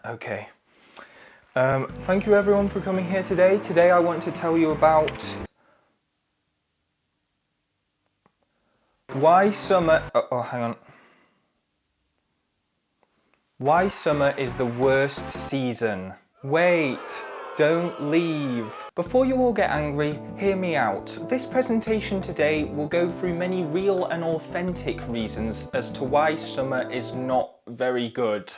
Okay. Thank you everyone for coming here today. Today I want to tell you about why summer... hang on. Why summer is the worst season. Wait. Don't leave. Before you all get angry, hear me out. This presentation today will go through many real and authentic reasons as to why summer is not very good.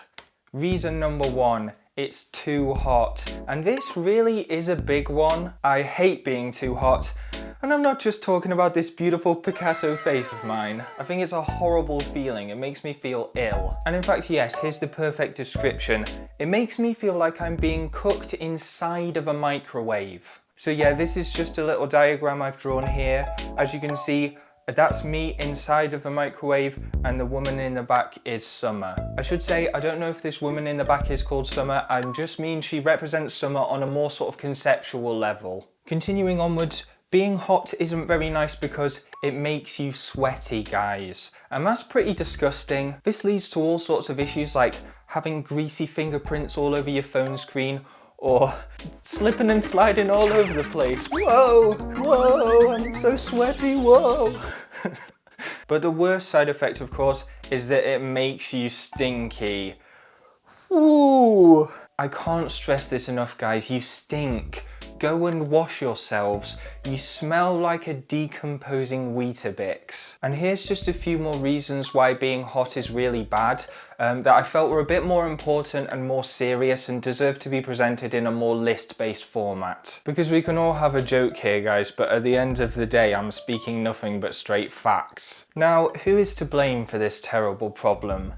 Reason number one, it's too hot. And this really is a big one. I hate being too hot. And I'm not just talking about this beautiful Picasso face of mine. I think it's a horrible feeling. It makes me feel ill. And in fact, yes, here's the perfect description. It makes me feel like I'm being cooked inside of a microwave. So yeah, this is just a little diagram I've drawn here. As you can see, that's me inside of a microwave, and the woman in the back is Summer. I should say, I don't know if this woman in the back is called Summer. I just mean she represents Summer on a more sort of conceptual level. Continuing onwards, being hot isn't very nice because it makes you sweaty, guys. And that's pretty disgusting. This leads to all sorts of issues like having greasy fingerprints all over your phone screen, or slipping and sliding all over the place. Whoa, whoa, I'm so sweaty, whoa. But the worst side effect, of course, is that it makes you stinky. Ooh. I can't stress this enough, guys. You stink. Go and wash yourselves. You smell like a decomposing Weetabix. And here's just a few more reasons why being hot is really bad, that I felt were a bit more important and more serious and deserve to be presented in a more list-based format. Because we can all have a joke here, guys, but at the end of the day, I'm speaking nothing but straight facts. Now, who is to blame for this terrible problem?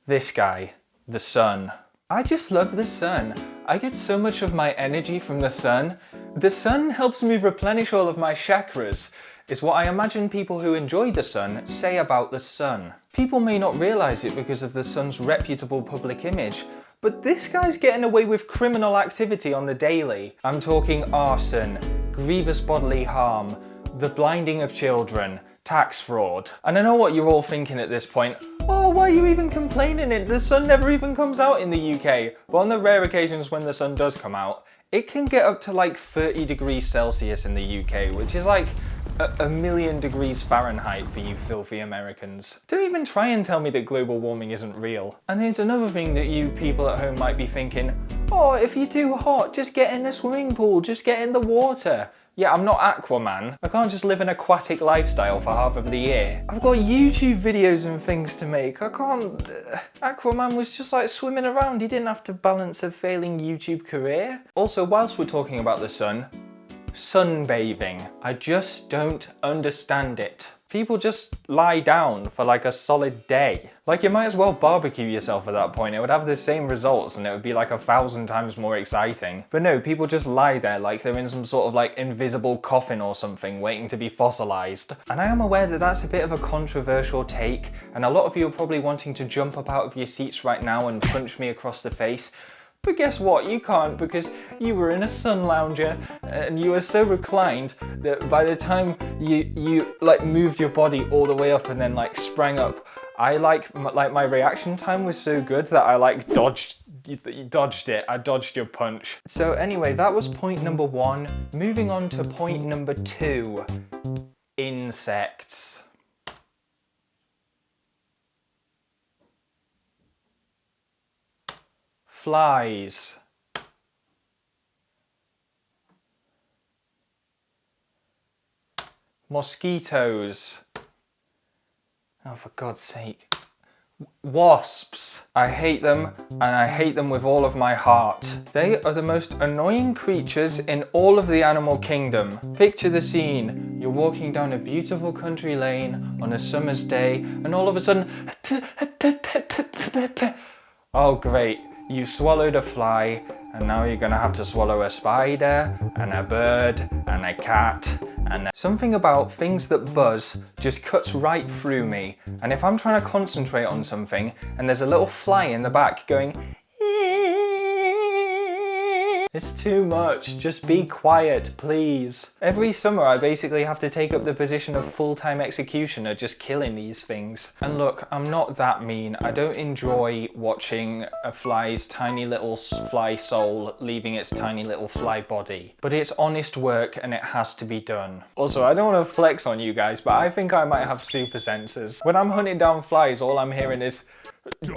This guy, the sun. I just love the sun. I get so much of my energy from the sun. The sun helps me replenish all of my chakras, is what I imagine people who enjoy the sun say about the sun. People may not realise it because of the sun's reputable public image, but this guy's getting away with criminal activity on the daily. I'm talking arson, grievous bodily harm, the blinding of children, tax fraud. And I know what you're all thinking at this point. Oh, why are you even complaining? The sun never even comes out in the UK. But on the rare occasions when the sun does come out, it can get up to like 30 degrees Celsius in the UK, which is like a million degrees Fahrenheit for you filthy Americans. Don't even try and tell me that global warming isn't real. And here's another thing that you people at home might be thinking, oh, if you're too hot, just get in a swimming pool, just get in the water. Yeah, I'm not Aquaman. I can't just live an aquatic lifestyle for half of the year. I've got YouTube videos and things to make. I can't... Aquaman was just like swimming around. He didn't have to balance a failing YouTube career. Also, whilst we're talking about the sun, sunbathing. I just don't understand it. People just lie down for like a solid day. Like, you might as well barbecue yourself at that point. It would have the same results and it would be like 1,000 times more exciting. But no, people just lie there like they're in some sort of like invisible coffin or something waiting to be fossilized. And I am aware that that's a bit of a controversial take, and a lot of you are probably wanting to jump up out of your seats right now and punch me across the face. But guess what? You can't, because you were in a sun lounger and you were so reclined that by the time you like moved your body all the way up and then like sprang up, I like my reaction time was so good that I like dodged it. I dodged your punch. So anyway, that was point number one. Moving on to point number two, insects. Flies. Mosquitoes. Oh, for God's sake. Wasps. I hate them, and I hate them with all of my heart. They are the most annoying creatures in all of the animal kingdom. Picture the scene. You're walking down a beautiful country lane on a summer's day, and all of a sudden... Oh, great. You swallowed a fly, and now you're gonna have to swallow a spider, and a bird, and a cat, and something about things that buzz just cuts right through me. And if I'm trying to concentrate on something, and there's a little fly in the back going, It's too much. Just be quiet, please. Every summer I basically have to take up the position of full-time executioner just killing these things. And look, I'm not that mean. I don't enjoy watching a fly's tiny little fly soul leaving its tiny little fly body. But it's honest work and it has to be done. Also, I don't want to flex on you guys, but I think I might have super senses. When I'm hunting down flies, all I'm hearing is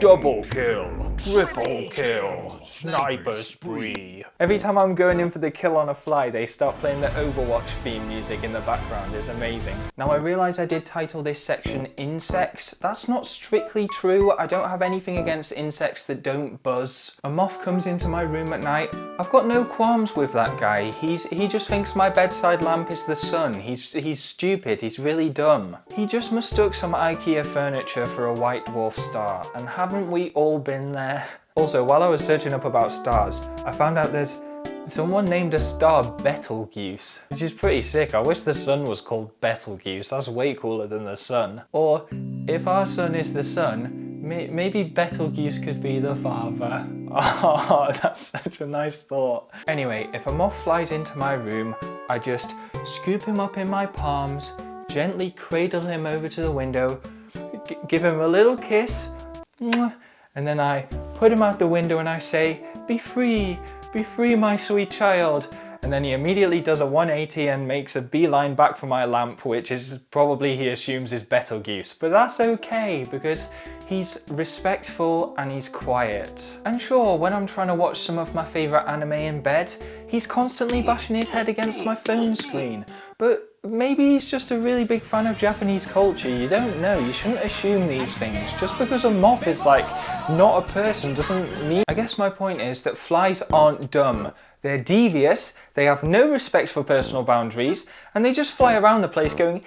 double kill, triple kill, sniper spree. Every time I'm going in for the kill on a fly, they start playing the Overwatch theme music in the background. It's amazing. Now I realise I did title this section Insects. That's not strictly true. I don't have anything against insects that don't buzz. A moth comes into my room at night. I've got no qualms with that guy. He just thinks my bedside lamp is the sun. He's stupid. He's really dumb. He just mistook some IKEA furniture for a white dwarf star. And haven't we all been there? Also, while I was searching up about stars, I found out there's someone named a star Betelgeuse, which is pretty sick. I wish the sun was called Betelgeuse. That's way cooler than the sun. Or if our sun is the sun, maybe Betelgeuse could be the father. Oh, that's such a nice thought. Anyway, if a moth flies into my room, I just scoop him up in my palms, gently cradle him over to the window, give him a little kiss, and then I put him out the window and I say, be free, my sweet child. And then he immediately does a 180 and makes a beeline back for my lamp, which is probably, he assumes, is Betelgeuse. But that's okay, because he's respectful and he's quiet. And sure, when I'm trying to watch some of my favourite anime in bed, he's constantly bashing his head against my phone screen. But maybe he's just a really big fan of Japanese culture. You don't know. You shouldn't assume these things. Just because a moth is like not a person doesn't mean... I guess my point is that flies aren't dumb. They're devious, they have no respect for personal boundaries, and they just fly around the place going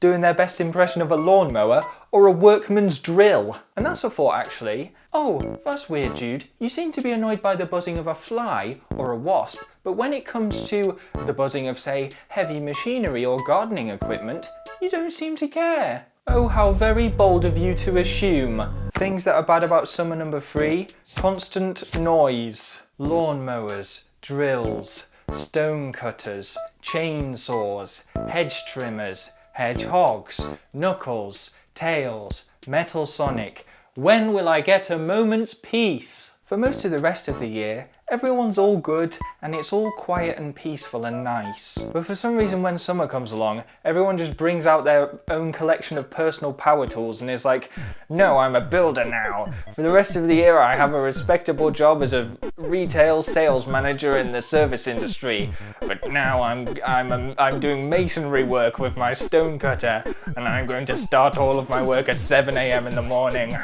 doing their best impression of a lawnmower or a workman's drill. And that's a thought, actually. Oh, that's weird, Jude. You seem to be annoyed by the buzzing of a fly or a wasp, but when it comes to the buzzing of, say, heavy machinery or gardening equipment, you don't seem to care. Oh, how very bold of you to assume. Things that are bad about summer number 3, constant noise, lawnmowers, drills, stone cutters, chainsaws, hedge trimmers, hedgehogs, knuckles, tails, metal sonic. When will I get a moment's peace? For most of the rest of the year, everyone's all good and it's all quiet and peaceful and nice. But for some reason when summer comes along, everyone just brings out their own collection of personal power tools and is like, no, I'm a builder now. For the rest of the year I have a respectable job as a retail sales manager in the service industry. But now I'm doing masonry work with my stone cutter and I'm going to start all of my work at 7 AM in the morning.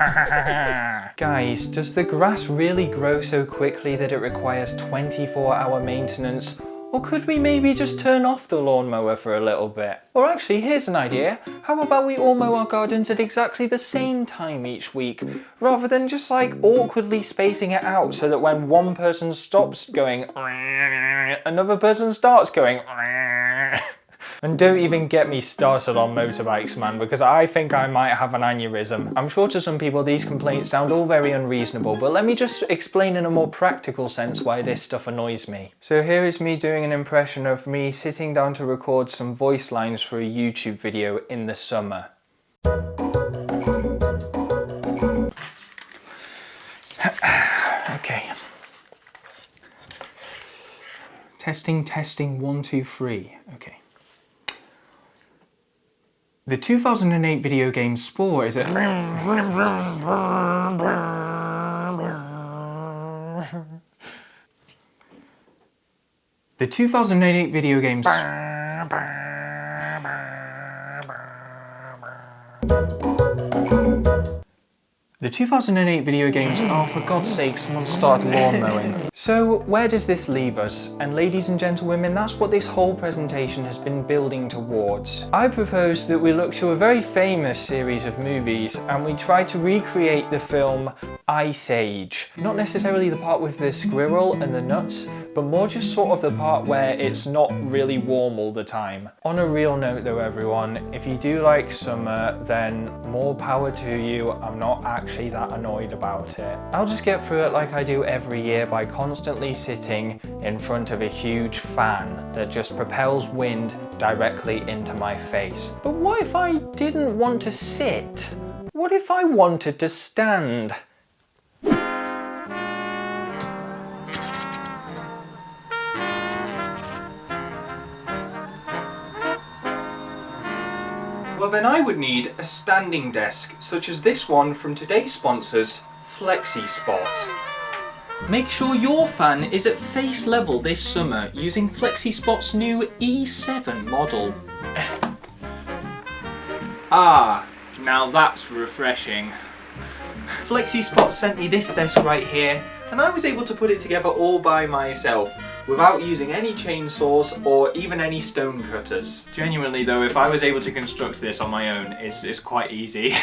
Guys, does the grass really grow so quickly that it requires 24-hour maintenance? Or could we maybe just turn off the lawnmower for a little bit? Or actually, here's an idea. How about we all mow our gardens at exactly the same time each week, rather than just like awkwardly spacing it out so that when one person stops going, another person starts going. And don't even get me started on motorbikes, man, because I think I might have an aneurysm. I'm sure to some people these complaints sound all very unreasonable, but let me just explain in a more practical sense why this stuff annoys me. So here is me doing an impression of me sitting down to record some voice lines for a YouTube video in the summer. Okay. Testing, 1, 2, 3. Okay. The 2008 video game Spore is a... The 2008 video game... The 2008 video games, oh for God's sake, someone started lawn mowing. So where does this leave us? And ladies and gentlewomen, that's what this whole presentation has been building towards. I propose that we look to a very famous series of movies and we try to recreate the film Ice Age. Not necessarily the part with the squirrel and the nuts, but more just sort of the part where it's not really warm all the time. On a real note though everyone, if you do like summer, then more power to you. I'm not actually that annoyed about it. I'll just get through it like I do every year by constantly sitting in front of a huge fan that just propels wind directly into my face. But what if I didn't want to sit? What if I wanted to stand? Well then I would need a standing desk, such as this one from today's sponsors, FlexiSpot. Make sure your fan is at face level this summer using FlexiSpot's new E7 model. Ah, now that's refreshing. FlexiSpot sent me this desk right here, and I was able to put it together all by myself, without using any chainsaws or even any stone cutters. Genuinely though, if I was able to construct this on my own, it's quite easy.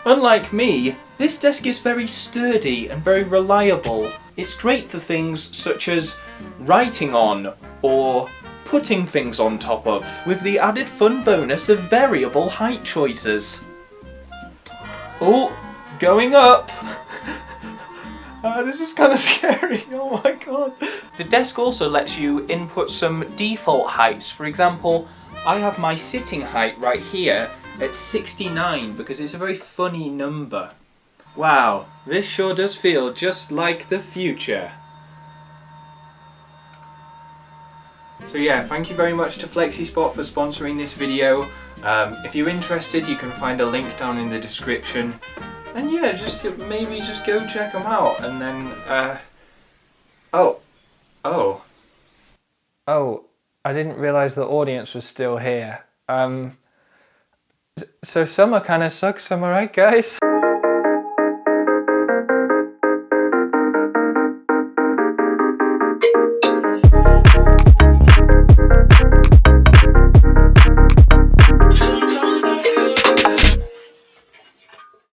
Unlike me, this desk is very sturdy and very reliable. It's great for things such as writing on or putting things on top of, with the added fun bonus of variable height choices. Oh, going up! This is kind of scary, oh my god. The desk also lets you input some default heights. For example, I have my sitting height right here at 69 because it's a very funny number. Wow, this sure does feel just like the future. So yeah, thank you very much to FlexiSpot for sponsoring this video. If you're interested, you can find a link down in the description. And yeah, maybe just go check them out, and then, Oh, I didn't realise the audience was still here. So summer kind of sucks, am I right, guys?